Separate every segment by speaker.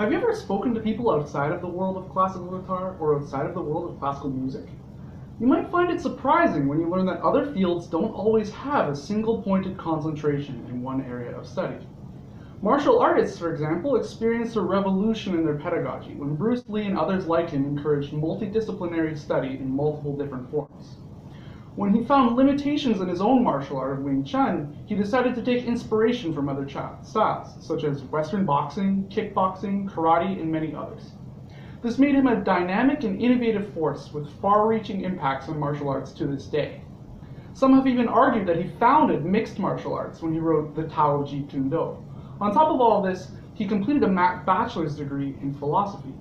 Speaker 1: Have you ever spoken to people outside of the world of classical guitar or outside of the world of classical music? You might find it surprising when you learn that other fields don't always have a single pointed concentration in one area of study. Martial artists, for example, experienced a revolution in their pedagogy when Bruce Lee and others like him encouraged multidisciplinary study in multiple different forms. When he found limitations in his own martial art of Wing Chun, he decided to take inspiration from other styles, such as Western boxing, kickboxing, karate, and many others. This made him a dynamic and innovative force with far-reaching impacts on martial arts to this day. Some have even argued that he founded mixed martial arts when he wrote the Tao of Jeet Kune Do. On top of all this, he completed a bachelor's degree in philosophy.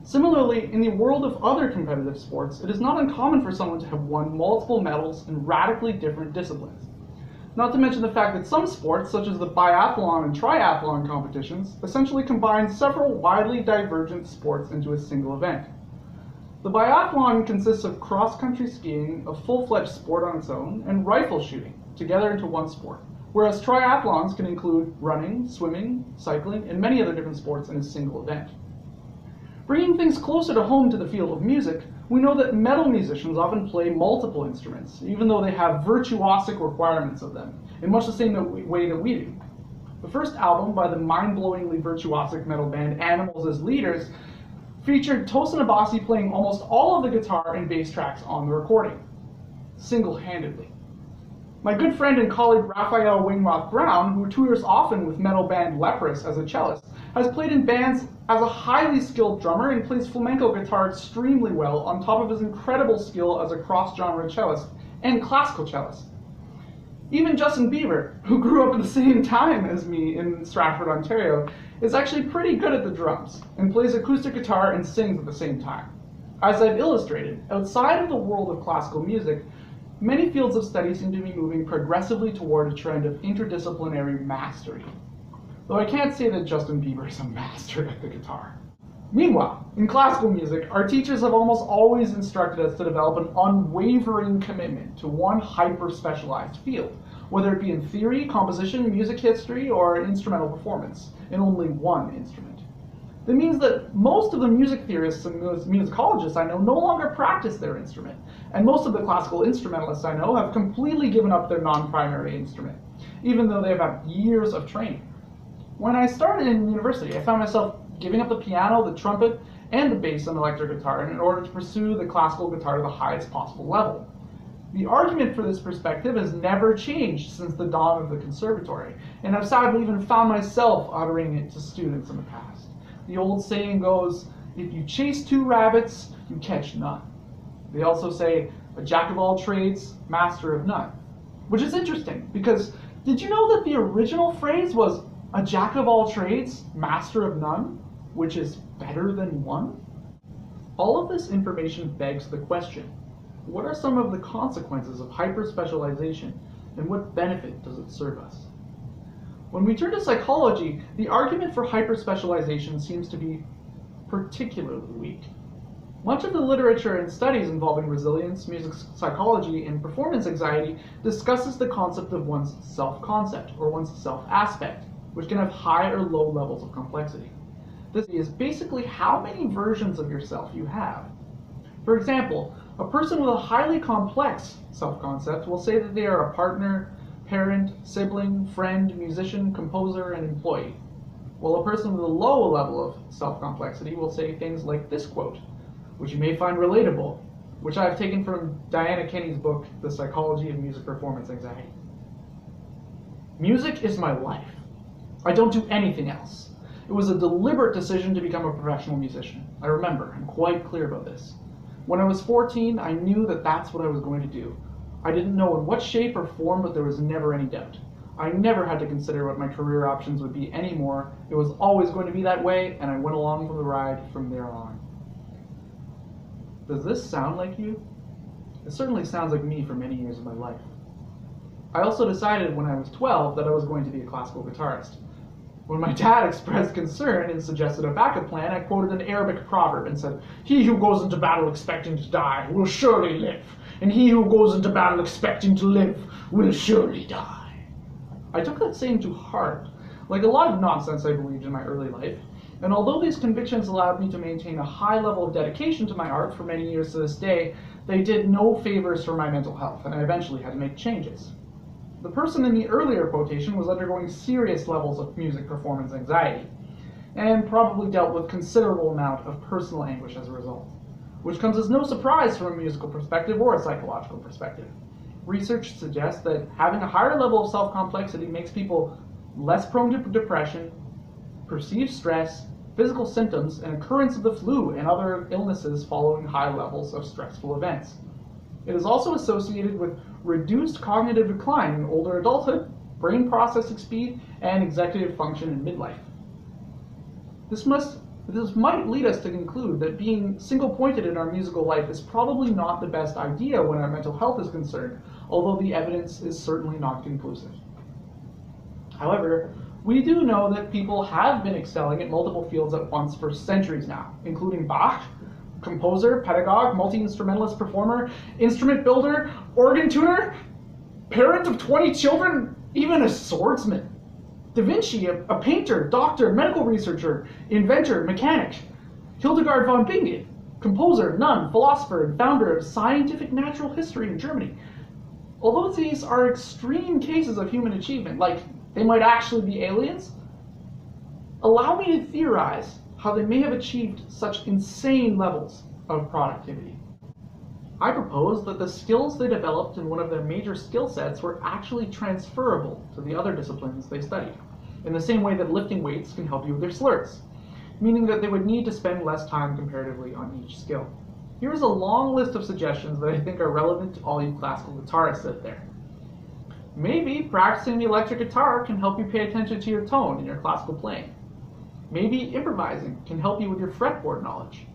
Speaker 1: Similarly, in the world of other competitive sports, it is not uncommon for someone to have won multiple medals in radically different disciplines. Not to mention the fact that some sports, such as the biathlon and triathlon competitions, essentially combine several widely divergent sports into a single event. The biathlon consists of cross-country skiing, a full-fledged sport on its own, and rifle shooting, together into one sport, whereas triathlons can include running, swimming, cycling, and many other different sports in a single event. Bringing things closer to home to the field of music, we know that metal musicians often play multiple instruments, even though they have virtuosic requirements of them, in much the same way that we do. The first album by the mind-blowingly virtuosic metal band Animals as Leaders featured Tosin Abasi playing almost all of the guitar and bass tracks on the recording, single-handedly. My good friend and colleague Raphael Weinroth-Browne, who tours often with metal band Leprous as a cellist, has played in bands as a highly skilled drummer and plays flamenco guitar extremely well on top of his incredible skill as a cross-genre cellist and classical cellist. Even Justin Bieber, who grew up at the same time as me in Stratford, Ontario, is actually pretty good at the drums and plays acoustic guitar and sings at the same time. As I've illustrated, outside of the world of classical music, many fields of study seem to be moving progressively toward a trend of interdisciplinary mastery. Though I can't say that Justin Bieber is a master at the guitar. Meanwhile, in classical music, our teachers have almost always instructed us to develop an unwavering commitment to one hyper-specialized field, whether it be in theory, composition, music history, or instrumental performance, in only one instrument. That means that most of the music theorists and musicologists I know no longer practice their instrument, and most of the classical instrumentalists I know have completely given up their non-primary instrument, even though they've had years of training. When I started in university, I found myself giving up the piano, the trumpet, and the bass and electric guitar in order to pursue the classical guitar to the highest possible level. The argument for this perspective has never changed since the dawn of the conservatory, and I've sadly even found myself uttering it to students in the past. The old saying goes, if you chase two rabbits, you catch none. They also say, a jack of all trades, master of none. Which is interesting, because did you know that the original phrase was, a jack of all trades, master of none, which is better than one? All of this information begs the question, what are some of the consequences of hyper-specialization, and what benefit does it serve us? When we turn to psychology, the argument for hyper-specialization seems to be particularly weak. Much of the literature and studies involving resilience, music psychology, and performance anxiety discusses the concept of one's self-concept, or one's self-aspect, which can have high or low levels of complexity. This is basically how many versions of yourself you have. For example, a person with a highly complex self-concept will say that they are a partner, parent, sibling, friend, musician, composer, and employee. While a person with a low level of self-complexity will say things like this quote, which you may find relatable, which I've taken from Diana Kenny's book, The Psychology of Music Performance Anxiety. Music is my life. I don't do anything else. It was a deliberate decision to become a professional musician. I remember, I'm quite clear about this. When I was 14, I knew that that's what I was going to do. I didn't know in what shape or form, but there was never any doubt. I never had to consider what my career options would be anymore. It was always going to be that way, and I went along for the ride from there on. Does this sound like you? It certainly sounds like me for many years of my life. I also decided when I was 12 that I was going to be a classical guitarist. When my dad expressed concern and suggested a backup plan, I quoted an Arabic proverb and said, "He who goes into battle expecting to die will surely live, and he who goes into battle expecting to live will surely die." I took that saying to heart, like a lot of nonsense I believed in my early life, and although these convictions allowed me to maintain a high level of dedication to my art for many years to this day, they did no favors for my mental health, and I eventually had to make changes. The person in the earlier quotation was undergoing serious levels of music performance anxiety, and probably dealt with considerable amount of personal anguish as a result, which comes as no surprise from a musical perspective or a psychological perspective. Research suggests that having a higher level of self-complexity makes people less prone to depression, perceived stress, physical symptoms, and occurrence of the flu and other illnesses following high levels of stressful events. It is also associated with reduced cognitive decline in older adulthood, brain processing speed, and executive function in midlife. This might lead us to conclude that being single-pointed in our musical life is probably not the best idea when our mental health is concerned, although the evidence is certainly not conclusive. However, we do know that people have been excelling at multiple fields at once for centuries now, including Bach, composer, pedagogue, multi-instrumentalist performer, instrument builder, organ tuner, parent of 20 children, even a swordsman. Da Vinci, a painter, doctor, medical researcher, inventor, mechanic. Hildegard von Bingen, composer, nun, philosopher, and founder of scientific natural history in Germany. Although these are extreme cases of human achievement, like they might actually be aliens, allow me to theorize how they may have achieved such insane levels of productivity. I propose that the skills they developed in one of their major skill sets were actually transferable to the other disciplines they studied, in the same way that lifting weights can help you with your slurs, meaning that they would need to spend less time comparatively on each skill. Here's a long list of suggestions that I think are relevant to all you classical guitarists out there. Maybe practicing the electric guitar can help you pay attention to your tone in your classical playing. Maybe improvising can help you with your fretboard knowledge.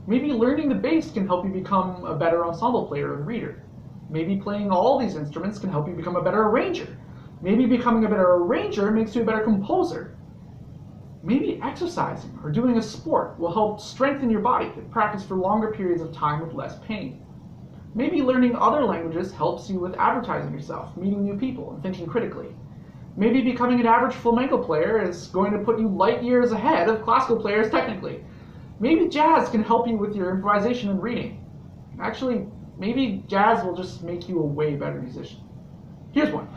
Speaker 1: Maybe learning the bass can help you become a better ensemble player and reader. Maybe playing all these instruments can help you become a better arranger. Maybe becoming a better arranger makes you a better composer. Maybe exercising or doing a sport will help strengthen your body and practice for longer periods of time with less pain. Maybe learning other languages helps you with advertising yourself, meeting new people, and thinking critically. Maybe becoming an average flamenco player is going to put you light years ahead of classical players technically. Maybe jazz can help you with your improvisation and reading. Actually, maybe jazz will just make you a way better musician. Here's one.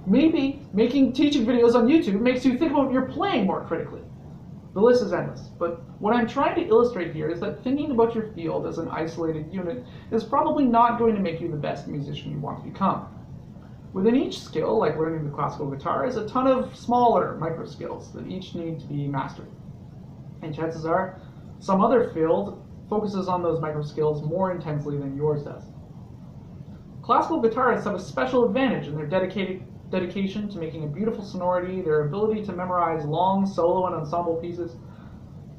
Speaker 1: Maybe making teaching videos on YouTube makes you think about your playing more critically. The list is endless, but what I'm trying to illustrate here is that thinking about your field as an isolated unit is probably not going to make you the best musician you want to become. Within each skill, like learning the classical guitar, is a ton of smaller micro skills that each need to be mastered. And chances are, some other field focuses on those micro skills more intensely than yours does. Classical guitarists have a special advantage in their dedication to making a beautiful sonority, their ability to memorize long solo and ensemble pieces.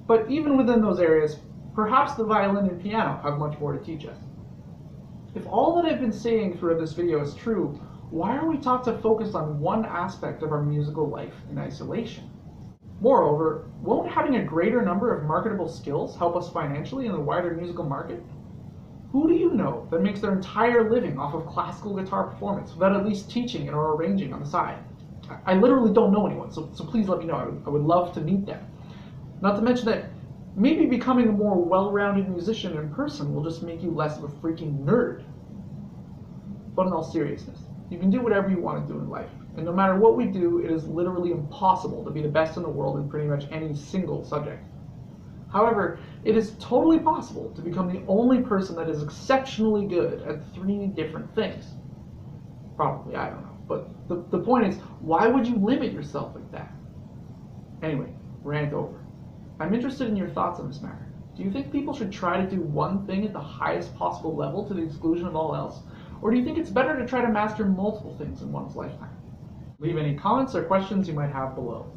Speaker 1: But even within those areas, perhaps the violin and piano have much more to teach us. If all that I've been saying throughout this video is true, why are we taught to focus on one aspect of our musical life in isolation? Moreover, won't having a greater number of marketable skills help us financially in the wider musical market? Who do you know that makes their entire living off of classical guitar performance without at least teaching it or arranging on the side? I literally don't know anyone, so please let me know. I would love to meet them. Not to mention that maybe becoming a more well-rounded musician in person will just make you less of a freaking nerd. But in all seriousness, you can do whatever you want to do in life, and no matter what we do, it is literally impossible to be the best in the world in pretty much any single subject. However, it is totally possible to become the only person that is exceptionally good at 3 different things. Probably, I don't know. But the point is, why would you limit yourself like that? Anyway, rant over. I'm interested in your thoughts on this matter. Do you think people should try to do one thing at the highest possible level to the exclusion of all else? Or do you think it's better to try to master multiple things in one's lifetime? Leave any comments or questions you might have below.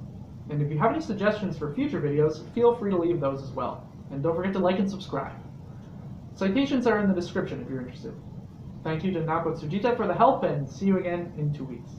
Speaker 1: And if you have any suggestions for future videos, feel free to leave those as well. And don't forget to like and subscribe. Citations are in the description if you're interested. Thank you to Naoko Tsujita for the help, and see you again in 2 weeks.